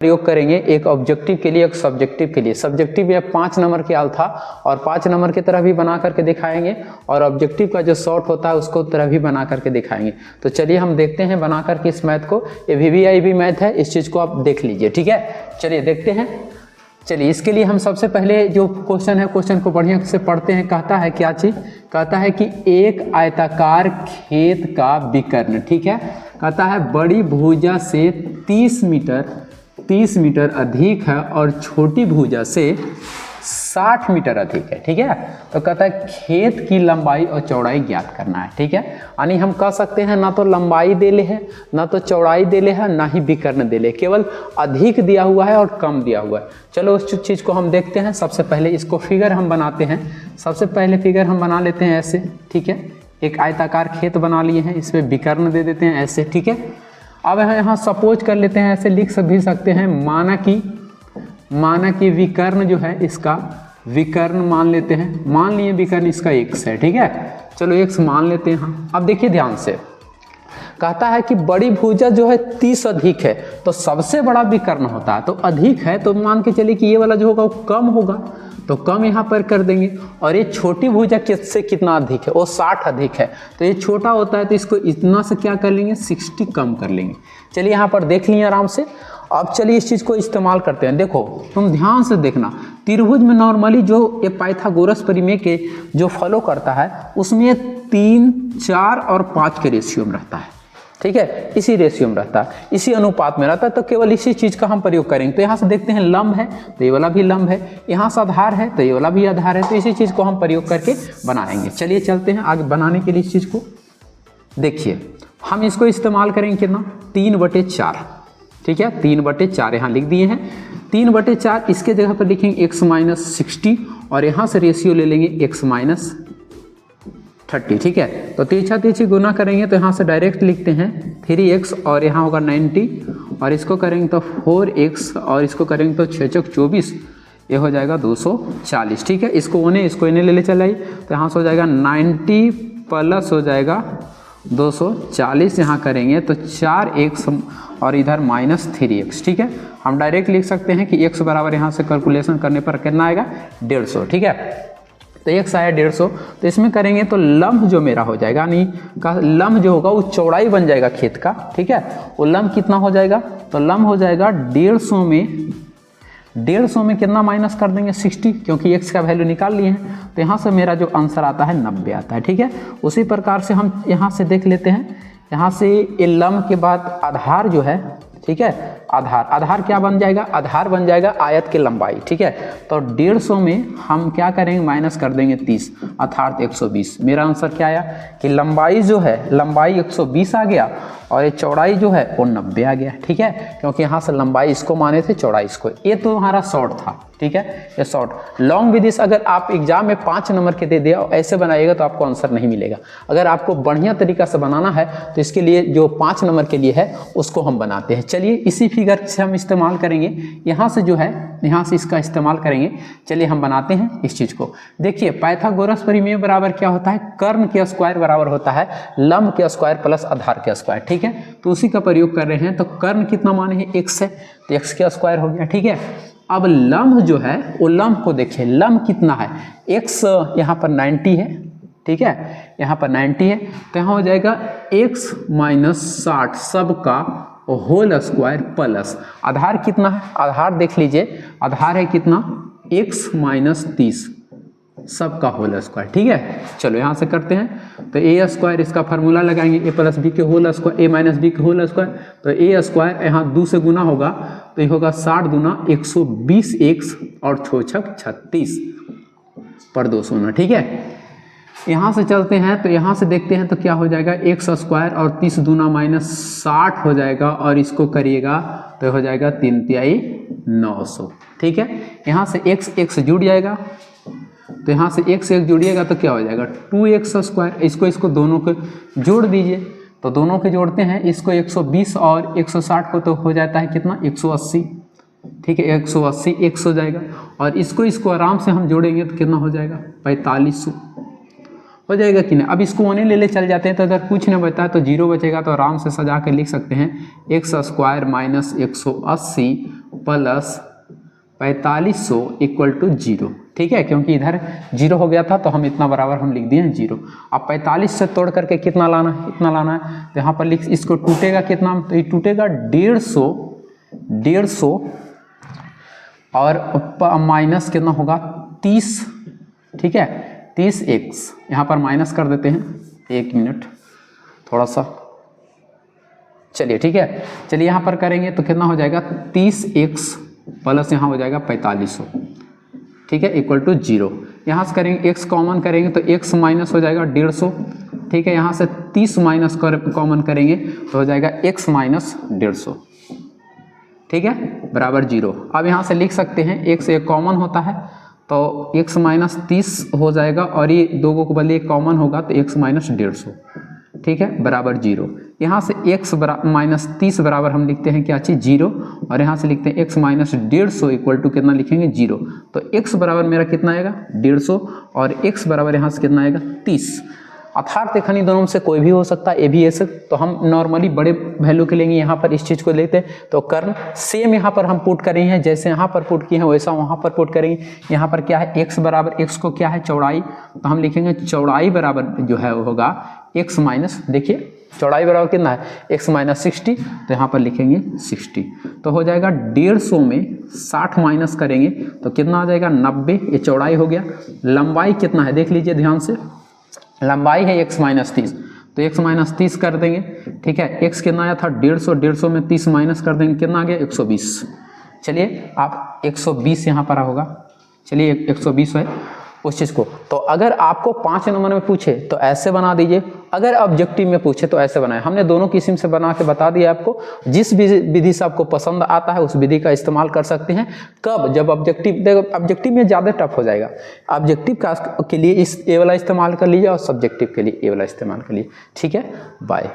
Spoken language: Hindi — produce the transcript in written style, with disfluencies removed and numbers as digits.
प्रयोग करेंगे, एक ऑब्जेक्टिव के लिए एक सब्जेक्टिव के लिए। सब्जेक्टिव में 5 नंबर के अल्फा और 5 नंबर की तरह भी बना करके दिखाएंगे, और ऑब्जेक्टिव का जो शॉर्ट होता है उसको तरह भी बना करके दिखाएंगे। तो चलिए हम देखते हैं बना करके इस मैथ को। ये VVIB मैथ है, इस चीज़ को आप देख लीजिए, ठीक है। चलिए देखते हैं। चलिए इसके लिए हम सबसे पहले जो क्वेश्चन है, क्वेश्चन को बढ़िया से पढ़ते हैं। कहता है क्या चीज़, कहता है कि एक आयताकार खेत का विकर्ण, ठीक है। कहता है बड़ी भुजा से 30 मीटर अधिक है और छोटी भुजा से 60 मीटर अधिक है, ठीक है। तो कहता है खेत की लंबाई और चौड़ाई ज्ञात करना है, ठीक है। यानी हम कह सकते हैं ना तो लंबाई दे ले है, ना तो चौड़ाई दे ले है, ना ही विकर्ण दे ले, केवल अधिक दिया हुआ है और कम दिया हुआ है। चलो उस चीज़ को हम देखते हैं। सबसे पहले इसको फिगर हम बनाते हैं। सबसे पहले फिगर हम बना लेते हैं ऐसे, ठीक है। एक आयताकार खेत बना लिए हैं, इस पर विकर्ण दे देते हैं ऐसे, ठीक है। अब यहाँ सपोज कर लेते हैं, ऐसे लिख भी सकते हैं, माना कि विकर्ण जो है इसका विकर्ण मान लेते हैं। मान लिए विकर्ण इसका x है, ठीक है। चलो x मान लेते हैं हम। अब देखिए ध्यान से, कहता है कि बड़ी भुजा जो है 30 अधिक है, तो सबसे बड़ा विकर्ण होता है, तो अधिक है तो मान के चलिए कि ये वाला जो होगा वो कम होगा, तो कम यहाँ पर कर देंगे। और ये छोटी भुजा किससे कितना अधिक है, वो 60 अधिक है, तो ये छोटा होता है, तो इसको इतना से क्या कर लेंगे, 60 कम कर लेंगे। चलिए यहाँ पर देख लिए आराम से। अब चलिए इस चीज़ को इस्तेमाल करते हैं। देखो तुम ध्यान से देखना, त्रिभुज में नॉर्मली जो ये पाइथागोरस प्रमेय के जो फॉलो करता है उसमें 3, 4 और 5 के रेशियो में रहता है, ठीक है। इसी रेशियो में रहता है, इसी अनुपात में रहता है, तो केवल इसी चीज़ का हम प्रयोग करेंगे। तो यहाँ से देखते हैं लंब है तो ये वाला भी लंब है, यहाँ से आधार है तो ये वाला भी आधार है, तो इसी चीज़ को हम प्रयोग करके बनाएंगे। चलिए चलते हैं आगे बनाने के लिए इस चीज़ को। देखिए हम इसको इस्तेमाल करेंगे कितना, 3/4, ठीक है। 3/4 यहाँ लिख दिए हैं। 3/4 इसके जगह पर लिखेंगे x - 60 और यहाँ से रेशियो ले लेंगे x - 30, ठीक है। तो तीछा गुना करेंगे तो यहाँ से डायरेक्ट लिखते हैं 3x और यहाँ होगा 90 और इसको करेंगे तो 4x और इसको करेंगे तो 6 × 24, ये हो जाएगा 240, ठीक है। इसको इन्हें ले चलाइए, तो यहाँ से हो जाएगा 90 प्लस हो जाएगा 240, यहाँ करेंगे तो 4x और इधर -3x, ठीक है। हम डायरेक्ट लिख सकते हैं कि x बराबर यहाँ से कैलकुलेशन करने पर कितना आएगा, 150, ठीक है। तो x आया 150, तो इसमें करेंगे तो लंब जो मेरा हो जाएगा, यानी का लंब जो होगा वो चौड़ाई बन जाएगा खेत का, ठीक है। वो लंब कितना हो जाएगा, तो लंब हो जाएगा 150 में कितना माइनस कर देंगे, 60, क्योंकि x का वैल्यू निकाल लिए हैं। तो यहाँ से मेरा जो आंसर आता है 90 आता है, ठीक है। उसी प्रकार से हम यहाँ से देख लेते हैं, यहाँ से ये लंब के बाद आधार जो है, ठीक है। आधार क्या बन जाएगा, आधार बन जाएगा आयत की लंबाई, ठीक है। तो 150 में हम क्या करेंगे, माइनस कर देंगे 30, अर्थात 120। मेरा आंसर क्या आया कि लंबाई जो है, लंबाई 120 आ गया और ये चौड़ाई जो है वो 90 आ गया, ठीक है। क्योंकि यहाँ से लंबाई इसको माने थे, चौड़ाई इसको। ये तो हमारा शॉर्ट था, ठीक है, ये शॉर्ट। लॉन्ग विद दिस अगर आप एग्जाम में 5 नंबर के दे दिया और ऐसे बनाइएगा तो आपको आंसर नहीं मिलेगा। अगर आपको बढ़िया तरीका से बनाना है तो इसके लिए जो 5 नंबर के लिए है उसको हम बनाते हैं। चलिए इसी फिगर से हम इस्तेमाल करेंगे, यहाँ से जो है यहाँ से इसका इस्तेमाल करेंगे। चलिए हम बनाते हैं इस चीज़ को। देखिए पाइथागोरस प्रमेय बराबर क्या होता है, कर्ण के स्क्वायर बराबर होता है लंब के स्क्वायर प्लस आधार के स्क्वायर, ठीक है। तो उसी का प्रयोग कर रहे हैं। तो कर्ण कितना माने हैं, x है, तो x के स्क्वायर हो गया, ठीक है। अब लंब जो है वो लंब को देखिए, लंब कितना है, x यहाँ पर 90 है, ठीक है, यहाँ पर 90 है, तो यहाँ हो जाएगा x - 60 सबका होल स्क्वायर प्लस आधार कितना है, आधार देख लीजिए, आधार है कितना, x - 30 सबका होल स्क्वायर, ठीक है। चलो यहाँ से करते हैं, तो ए स्क्वायर इसका फार्मूला लगाएंगे, a + b के होल स्क्वायर, a - b के होल स्क्वायर, तो a स्क्वायर यहाँ 2 से गुना होगा तो ये होगा 60 दूना 120x और 6 × 36 पर 200, ठीक है। यहाँ से चलते हैं, तो यहाँ से देखते हैं तो क्या हो जाएगा, x स्क्वायर और 30 दूना -60 हो जाएगा और इसको करिएगा तो हो जाएगा 3 तिहाई 900, ठीक है। यहाँ से x जुड़ जाएगा, तो यहाँ से x जुड़िएगा तो क्या हो जाएगा 2x स्क्वायर, इसको दोनों को जोड़ दीजिए, तो दोनों के जोड़ते हैं, इसको 120 और 160 को तो हो जाता है कितना 180, ठीक है, 180 x हो जाएगा और इसको आराम से हम जोड़ेंगे तो कितना हो जाएगा 4500 हो जाएगा कि नहीं। अब इसको होने ले चल जाते हैं, तो अगर कुछ नहीं बचा तो 0 बचेगा, तो आराम से सजा के लिख सकते हैं x² - 180 प्लस 4500 इक्वल टू 0। ठीक है, क्योंकि इधर 0 हो गया था तो हम इतना बराबर हम लिख दिए 0। अब 45 से तोड़ करके कितना लाना है, इतना लाना है, तो यहाँ पर लिख, इसको टूटेगा कितना, तो ये टूटेगा 150 और माइनस कितना होगा 30। ठीक है, 30x यहाँ पर माइनस कर देते हैं, 1 मिनट थोड़ा सा, चलिए ठीक है, चलिए यहाँ पर करेंगे तो कितना हो जाएगा 30x प्लस यहाँ हो जाएगा 4500। ठीक है, इक्वल टू 0। यहाँ से करेंगे x कॉमन करेंगे तो x माइनस हो जाएगा 150। ठीक है, यहाँ से 30 माइनस कॉमन करेंगे तो हो जाएगा x माइनस 150। ठीक है, बराबर 0। अब यहाँ से लिख सकते हैं x एक कॉमन होता है तो x माइनस 30 हो जाएगा और ये दो को बदले कॉमन होगा तो x माइनस 150। ठीक है, बराबर 0। यहाँ से x माइनस 30 बराबर हम लिखते हैं क्या चीज़ 0, और यहाँ से लिखते हैं x माइनस 150 इक्वल टू कितना लिखेंगे 0। तो x बराबर मेरा कितना आएगा 150 और x बराबर यहाँ से कितना आएगा 30। अर्थात खनी दोनों में से कोई भी हो सकता है, ए भी ऐसे, तो हम नॉर्मली बड़े वैल्यू के लेंगे, यहाँ पर इस चीज़ को लेते हैं तो कर्ण सेम यहाँ पर हम पुट करेंगे, जैसे यहाँ पर पुट किए हैं वैसा वहाँ पर पुट करेंगे। यहाँ पर क्या है x बराबर, x को क्या है चौड़ाई, तो हम लिखेंगे चौड़ाई बराबर जो है वो होगा x माइनस, देखिए चौड़ाई बराबर कितना है x माइनस 60, तो यहाँ पर लिखेंगे 60। तो हो जाएगा 150 में 60 माइनस करेंगे तो कितना आ जाएगा 90, ये चौड़ाई हो गया। लंबाई कितना है देख लीजिए ध्यान से, लंबाई है x माइनस 30, तो x माइनस 30 कर देंगे। ठीक है, x कितना आया था 150, 150 में 30 माइनस कर देंगे कितना आ गया 120। चलिए आप 120 यहाँ पर होगा, चलिए 120 है उस चीज़ को। तो अगर आपको 5 नंबर में पूछे तो ऐसे बना दीजिए, अगर ऑब्जेक्टिव में पूछे तो ऐसे बनाए। हमने दोनों किस्म से बना के बता दिया आपको, जिस विधि से आपको पसंद आता है उस विधि का इस्तेमाल कर सकते हैं। कब, जब ऑब्जेक्टिव, देखो ऑब्जेक्टिव में ज़्यादा टफ हो जाएगा, ऑब्जेक्टिव का के लिए इस ए वाला इस्तेमाल कर लीजिए और सब्जेक्टिव के लिए ए वाला इस्तेमाल कर लीजिए। ठीक है, बाय।